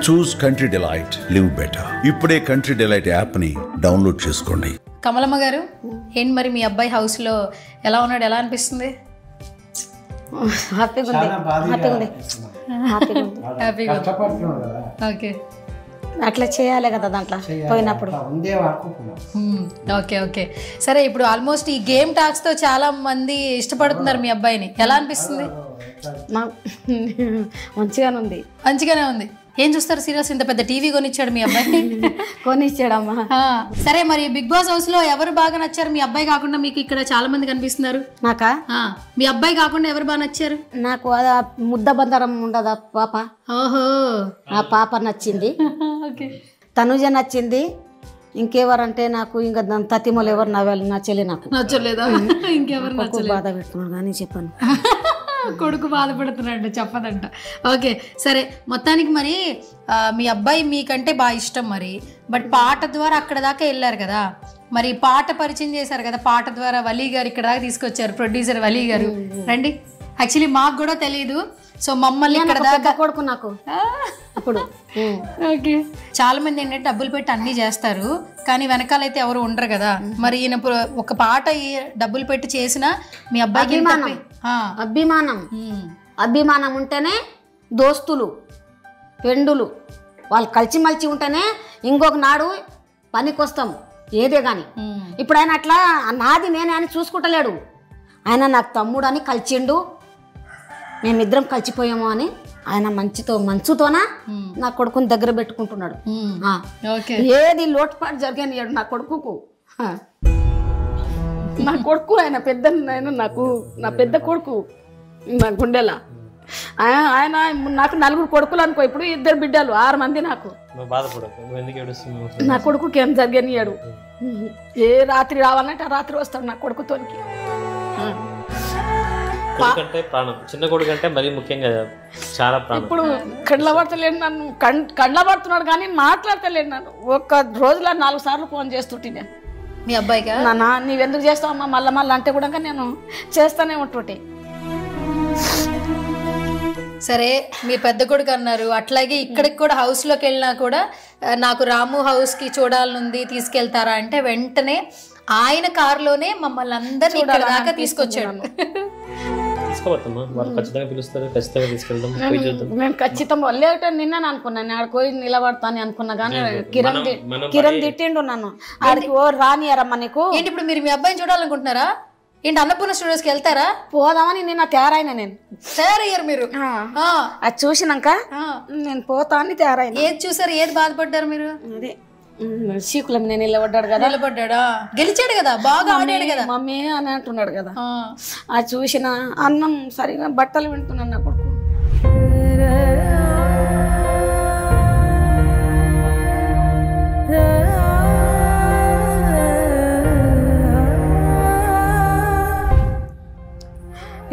చూస్ country delight, live better. ఇప్పుడే country delight యాప్ని download చేసుకోండి. కమలమ్మ గారు, ఏంటి మరి మీ అబ్బాయి హౌస్లో ఎలా ఉన్నాడు? ఎలా అనిపిస్తుంది? ఓకే, అట్లా చేయాలి కదా దాంట్లో పోయినప్పుడు. ఓకే ఓకే, సరే. ఇప్పుడు ఆల్మోస్ట్ ఈ గేమ్ టాక్స్ తో చాలా మంది ఇష్టపడుతున్నారు మీ అబ్బాయిని. ఎలా అనిపిస్తుంది? మంచిగానే ఉంది. ఏం చూస్తారు సీరియల్స్? ఇంత పెద్ద టీవీ కొనిచ్చాడు మీ అబ్బాయి. కొనిచ్చాడమ్మా. సరే, మరి బిగ్ బాస్ హౌస్ లో ఎవరు బాగా నచ్చారు? మీ అబ్బాయి కాకుండా మీకు ఇక్కడ చాలా మంది కనిపిస్తున్నారు. నాకా? మీ అబ్బాయి కాకుండా ఎవరు బాగా నచ్చారు? నాకు ముద్ద బందరం ఉండదా పాప, ఓహో, ఆ పాప నచ్చింది. తనుజ నచ్చింది. ఇంకెవరంటే నాకు ఇంకా తతిమలు ఎవరు నచ్చలే. నాకు నచ్చలేదా? ఇంకెవరు నచ్చలేదు? బాధ పెడుతున్నాడు కానీ చెప్పాను. కొడుకు బాధపడుతున్నాడు, చెప్పదంట. ఓకే, సరే. మొత్తానికి మరి మీ అబ్బాయి మీకంటే బాగా ఇష్టం మరి. బట్ పాట ద్వారా అక్కడ దాకా వెళ్ళారు కదా, మరి పాట పరిచయం చేశారు కదా, పాట ద్వారా వలీ గారు ఇక్కడ దాకా తీసుకొచ్చారు, ప్రొడ్యూసర్ వలీ గారు. రండి. యాక్చువల్లీ మాకు కూడా తెలియదు, సో మమ్మల్ని ఇక్కడ దాకా కొడుకు నాకు అప్పుడు. ఓకే, చాలా మంది ఏంటంటే డబ్బులు పెట్టి అన్ని చేస్తారు, కానీ వెనకాలైతే ఎవరు ఉండరు కదా. మరి ఈయన ఒక పాట డబ్బులు పెట్టి చేసినా మీ అబ్బాయికి అభిమానం ఉంటేనే దోస్తులు పెండులు వాళ్ళు కలిసిమలిసి ఉంటేనే ఇంకొక నాడు పనికొస్తాం ఏదే కానీ. ఇప్పుడు ఆయన అట్లా నాది నేనే అని చూసుకుంటలేడు. ఆయన నాకు తమ్ముడు అని కలిసిండు, మేమిద్దరం కలిసిపోయాము అని ఆయన మంచుతోనా నా కొడుకుని దగ్గర పెట్టుకుంటున్నాడు. ఏది లోటుపాటు జరిగానియాడు నా కొడుకుకు. నా కొడుకు ఆయన పెద్ద, నాకు నా పెద్ద కొడుకు నా గుండెలా. ఆయన నాకు 4 కొడుకులు అనుకో, ఇప్పుడు 2 బిడ్డలు, 6 మంది నాకు. నా కొడుకుకి ఏం జరిగానియాడు. ఏ రాత్రి రావాలంటే ఆ రాత్రి వస్తాడు నా కొడుకుతోనికి. చిన్న కొడుకు అంటే మరీ ముఖ్యంగా చాలా ప్రాణం. ఇప్పుడు కళ్ళబడతలేడు నన్ను, కళ్ళబడుతున్నాడు కానీ మాట్లాడతలేడు నన్ను. ఒక్క రోజులో 4 సార్లు ఫోన్ చేస్తుంటే నేను మీ అబ్బాయిగా, నాన్న నీవెందుకు చేస్తావమ్మా మళ్ళీ అంటే కూడా నేను చేస్తానే ఉంటుంటే. సరే, మీ పెద్ద కొడుకు అన్నారు, అట్లాగే ఇక్కడికి కూడా హౌస్లోకి వెళ్ళినా కూడా నాకు రాము హౌస్కి చూడాలనుంది, తీసుకెళ్తారా అంటే వెంటనే ఆయన కారులోనే మమ్మల్ని అందరినీ ఇక్కడ దాకా తీసుకొచ్చాడు. మేము ఖచ్చితంగా లేట నిన్న అనుకున్నాను, ఆడ పోయి నిలబడతాను అనుకున్నా కానీ కిరణ్ తిట్టిండు నన్ను. ఆడికి ఓ రానియారమ్మా నీకు. ఏంటి ఇప్పుడు మీరు మీ అబ్బాయిని చూడాలనుకుంటున్నారా? ఏంటి అన్నపూర్ణ స్టూడియోస్కి వెళ్తారా? పోదామని నిన్న తయారైనా. నేను తయారయ్యారు మీరు? అది చూసినాక నేను పోతా అని తయారైనా. ఏది చూసారు? ఏది బాధపడ్డారు మీరు? అదే చీకులం నేను నిలబడ్డాడు కదా. నిలబడ్డా, గెలిచాడు కదా, బాగా ఆడాడు కదా మమ్మీ అని అంటున్నాడు కదా. అది చూసిన అన్నం సరిగా బట్టలు వింటున్నాను నా కొడుకు.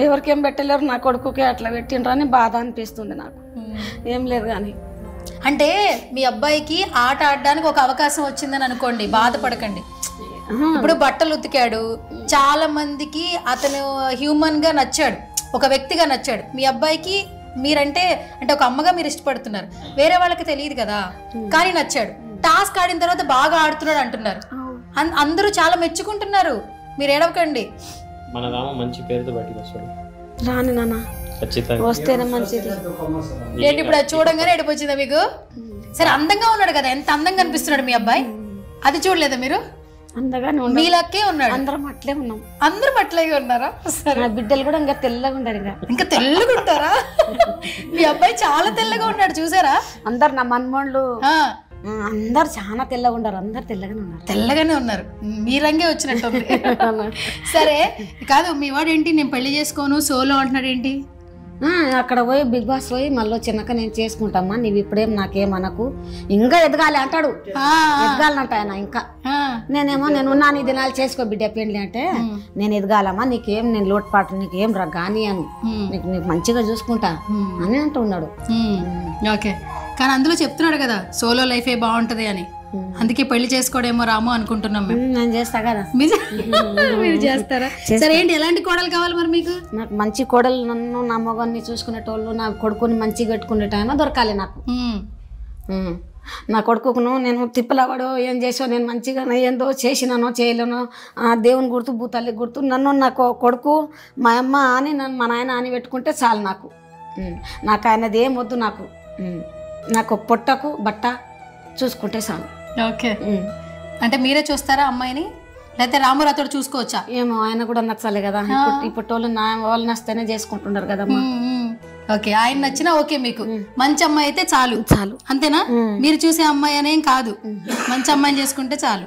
ఎవరికేం పెట్టలేరు, నా కొడుకుకి అట్లా పెట్టిండ్రు అని బాధ అనిపిస్తుంది నాకు. ఏం లేదు కానీ అంటే మీ అబ్బాయికి ఆట ఆడడానికి ఒక అవకాశం వచ్చిందని అనుకోండి, బాధపడకండి. ఇప్పుడు బట్టలు ఉతికాడు, చాలా మందికి అతను హ్యూమన్ గా నచ్చాడు, ఒక వ్యక్తిగా నచ్చాడు. మీ అబ్బాయికి మీరంటే అంటే ఒక అమ్మగా మీరు ఇష్టపడుతున్నారు, వేరే వాళ్ళకి తెలియదు కదా, కానీ నచ్చాడు. టాస్క్ ఆడిన తర్వాత బాగా ఆడుతున్నాడు అంటున్నారు, అందరూ చాలా మెచ్చుకుంటున్నారు. మీరు ఏడవకండి. మన రామ మంచి పేరుతో బయటికి వస్తాడు. రాని నాన్న వస్తేనే మంచిది. ఏంటి ఇప్పుడు అది చూడంగానే ఏడిపోయిందా మీకు? సరే, అందంగా ఉన్నాడు కదా, ఎంత అందంగా అనిపిస్తున్నాడు మీ అబ్బాయి, అది చూడలేదా మీరు? అందగానే మీలకే ఉన్నాడు. అందరం అట్లే ఉన్నాం. అందరం అట్లాగే ఉన్నారా? నా బిడ్డలు కూడా ఇంకా తెల్లగా ఉండారు. ఇంకా తెల్లగా ఉంటారా? మీ అబ్బాయి చాలా తెల్లగా ఉన్నాడు, చూసారా? అందరు నా మన్మోళ్ళు అందరు చాలా తెల్లగా ఉన్నారు. అందరు తెల్లగానే ఉన్నారు. మీ రంగే వచ్చినట్టు. సరే కాదు, మీ వాడు ఏంటి నేను పెళ్లి చేసుకోను సోలో అంటున్నాడు ఏంటి? అక్కడ పోయి బిగ్ బాస్ పోయి మళ్ళీ వచ్చినాక నేను చేసుకుంటామా, నీవు ఇప్పుడేం నాకేమనకు, ఇంకా ఎదగాలి అంటాడు. ఎదగాలంట ఆయన. ఇంకా నేనేమో నేను ఉన్నాను 2 దినాలు చేసుకో బిడ్డ పెళ్ళి అంటే, నేను ఎదగాలమ్మా, నీకేం నేను లోటుపాటు నీకేం రా గాని అని, నీకు మంచిగా చూసుకుంటా అని అంటున్నాడు. ఓకే, కానీ అందులో చెప్తున్నాడు కదా సోలో లైఫే బాగుంటది అని, అందుకే పెళ్లి చేసుకోవడేమో రాము అనుకుంటున్నాం మేము. నేను చేస్తా కదా. మీరు చేస్తారా? సరే, ఏంటి ఎలాంటి కోడలు కావాలి మరి మీకు? నాకు మంచి కోడలు, నన్ను నా మగన్ని చూసుకునేటోళ్ళు, నా కొడుకుని మంచిగా పెట్టుకునేటైనా దొరకాలి నాకు. నా కొడుకును నేను తిప్పలవాడో ఏం చేసావు, నేను మంచిగా ఏందో చేసినానో చేయలేనో దేవుని గుర్తు భూతల్లి గుర్తు నన్ను నా కొడుకు మా అమ్మ అని నన్ను మా నాయన అని పెట్టుకుంటే చాలు నాకు. నాకు ఆయనది ఏం వద్దు, నాకు పొట్టకు బట్ట చూసుకుంటే చాలు. ఓకే, అంటే మీరే చూస్తారా అమ్మాయిని, లేకపోతే రామురాతోడు చూసుకోవచ్చా? ఏమో ఆయన కూడా నచ్చాలి కదా, ఇప్పటి వాళ్ళు నచ్చితేనే చేసుకుంటున్నారు కదమ్మా. ఓకే, ఆయన నచ్చినా ఓకే, మీకు మంచి అమ్మాయి అయితే చాలు. చాలు అంతేనా? మీరు చూసే అమ్మాయి అనేం కాదు, మంచి అమ్మాయిని చేసుకుంటే చాలు.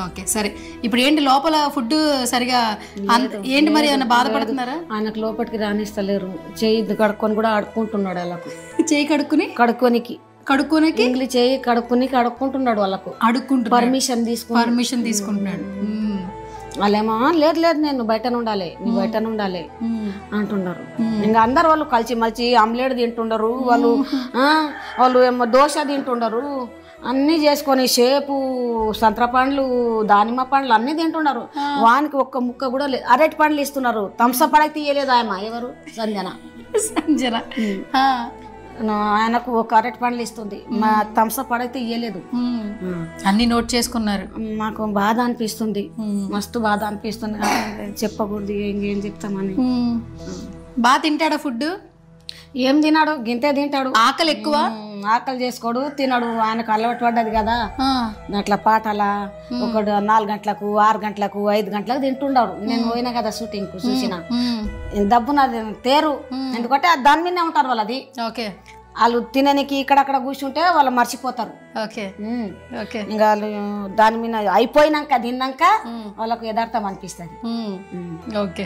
ఓకే సరే, ఇప్పుడు ఏంటి లోపల ఫుడ్ సరిగా ఏంటి మరి, ఏమైనా బాధపడుతున్నారా? ఆయనకు లోపలికి రానిస్తలేరు, చేయి కడుక్కొని కూడా ఆడుకుంటున్నాడు వాళ్ళకు. చేయి కడుక్కోనికి ఇంగ్లీష్ చేయి కడుక్కుంటున్నాడు వాళ్ళకు, పర్మిషన్ తీసుకుంటున్నాడు. వాళ్ళేమో లేదు నేను బయట ఉండాలి, నువ్వు బయట ఉండాలి అంటున్నారు. ఇంకా అందరు వాళ్ళు కలిసి మలిచి ఆమ్లెట్ తింటుండరు, వాళ్ళు ఏమో దోశ తింటుండరు, అన్నీ చేసుకొని షేపు సంత్ర పండ్లు దానిమ్మ పండ్లు అన్నీ తింటున్నారు. వానికి ఒక్క ముక్క కూడా లేదు. అరటి పండ్లు ఇస్తున్నారు, థమ్సప్ పడక తీయలేదు ఆయమ. ఎవరు? సంజన. ఆయనకు ఒక అరటి పండ్లు ఇస్తుంది, మా థమ్సప్ పడైతే ఇయ్యలేదు. అన్ని నోట్ చేసుకున్నారు. మాకు బాధ అనిపిస్తుంది, మస్తు బాధ అనిపిస్తుంది. చెప్పకూడదు, ఏం చెప్తామని. బాగా తింటాడా ఫుడ్? ఏం తిన్నాడు, గింతే తింటాడు. ఆకలి ఎక్కువ, ఆకలి చేసుకోడు, తినడు. ఆయనకు అలవాటు పడ్డది కదా అట్లా పాటల. ఒకడు 4 గంటలకు 6 గంటలకు 5 గంటలకు తింటుండడు. నేను పోయినా కదా షూటింగ్ కు, చూసిన దబ్బున తేరు, ఎందుకంటే దాని మీదనే ఉంటారు వాళ్ళది. ఓకే, వాళ్ళు తిననికి ఇక్కడక్కడ కూర్చుంటే వాళ్ళు మర్చిపోతారు. ఓకే ఓకే, ఇంకా వాళ్ళు దాని మీద అయిపోయినాక తిన్నాక వాళ్ళకు యథార్థం అనిపిస్తుంది. ఓకే,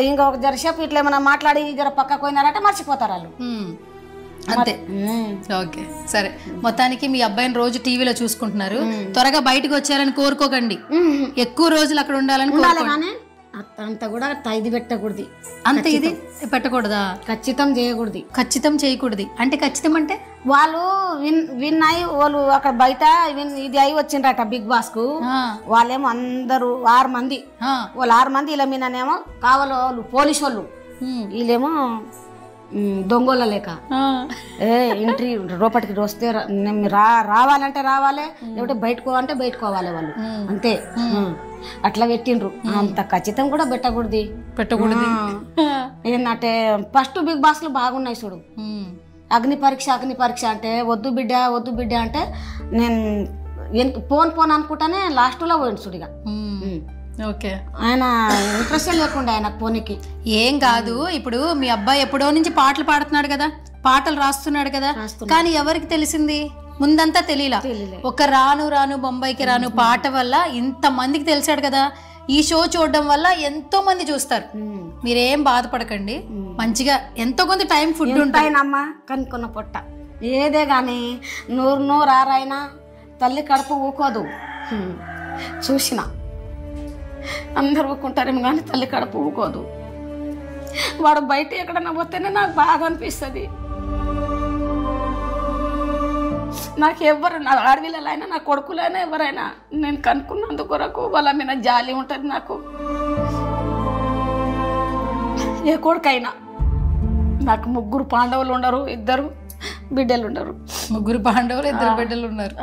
ఇంకా ఒక జరసేపు ఇట్లా ఏమైనా మాట్లాడి జర పక్కకు పోయినారంటే మర్చిపోతారు వాళ్ళు. అంతే. ఓకే సరే, మొత్తానికి మీ అబ్బాయిని రోజు టీవీలో చూసుకుంటున్నారు. త్వరగా బయటకు వచ్చారని కోరుకోకండి, ఎక్కువ రోజులు అక్కడ ఉండాలని కానీ అంత కూడా ఇది పెట్టకూడదు. అంత ఇది పెట్టకూడదా? ఖచ్చితం చేయకూడదు. అంటే ఖచ్చితం అంటే వాళ్ళు విన్ అయి వాళ్ళు అక్కడ బయట ఇది అయి వచ్చిండ్రట బిగ్ బాస్ కు. వాళ్ళేమో అందరూ 6 మంది, వాళ్ళు 6 మంది. ఇలా మీనేమో కావాలి వాళ్ళు పోలీసు వాళ్ళు, వీళ్ళేమో దొంగోళ్ళ లేక ఎంట్రీ లోపలికి వస్తే రావాలంటే రావాలి, లేకపోతే బయటకోవాలంటే బయటకోవాలి వాళ్ళు, అంతే. అట్లా పెట్టిండ్రు. అంత ఖచ్చితం కూడా పెట్టకూడదు. ఏంటంటే ఫస్ట్ బిగ్ బాస్ లో బాగున్నాయి చూడు, అగ్ని పరీక్ష అంటే వద్దు బిడ్డ అంటే నేను పోన్ అనుకుంటానే లాస్ట్ లో పోయింది చూడిగా. ఓకే, ఆయన ఇంట్రెస్ట్ లేకుండా ఆయన పోనీకి. ఏం కాదు, ఇప్పుడు మీ అబ్బాయి ఎప్పుడో నుంచి పాటలు పాడుతున్నాడు కదా, పాటలు రాస్తున్నాడు కదా, కానీ ఎవరికి తెలిసింది? ముందంతా తెలియలా. ఒక రాను బొంబాయికి రాను పాట వల్ల ఇంత మందికి తెలిసాడు కదా. ఈ షో చూడడం వల్ల ఎంతో మంది చూస్తారు. మీరేం బాధపడకండి, మంచిగా ఎంతో కొంత టైం ఫుడ్ ఉంటాయినమ్మా. కనుక్కున్న పొట్ట ఏదే గాని నూరు ఆరైనా తల్లి కడుపు ఊకోదు. చూసిన అందరు ఊకుంటారేమో కానీ తల్లి కడుపు ఊకోదు. వాడు బయట ఎక్కడన్నా పోతేనే నాకు బాగా అనిపిస్తుంది. నాకు ఎవరు, నా ఆడపిల్లలైనా నా కొడుకులైనా ఎవరైనా నేను కనుక్కున్నందుకు కొరకు వాళ్ళ మీద జాలి ఉంటుంది నాకు. ఏ కొడుకైనా నాకు 3 పాండవులు ఉండరు, 2 బిడ్డలు ఉండరు. 3 పాండవులు 2 బిడ్డలు ఉన్నారు.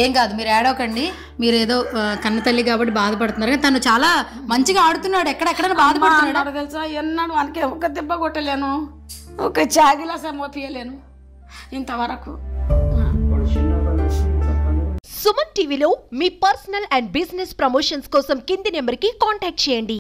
ఏం కాదు, మీరు ఏడవకండి. మీరు ఏదో కన్న తల్లి కాబట్టి బాధపడుతున్నారు, కానీ తను చాలా మంచిగా ఆడుతున్నాడు. ఎక్కడెక్కడ బాధపడుతున్నాడు తెలుసా? ఎన్నాడు మనకి ఒక దెబ్బ కొట్టలేను, ఒక చాగిలాస మోపియలేను ఇంతవరకు. సుమన్ టీవీలో మీ పర్సనల్ అండ్ బిజినెస్ ప్రమోషన్స్ కోసం కింది నెంబర్కి కాంటాక్ట్ చేయండి.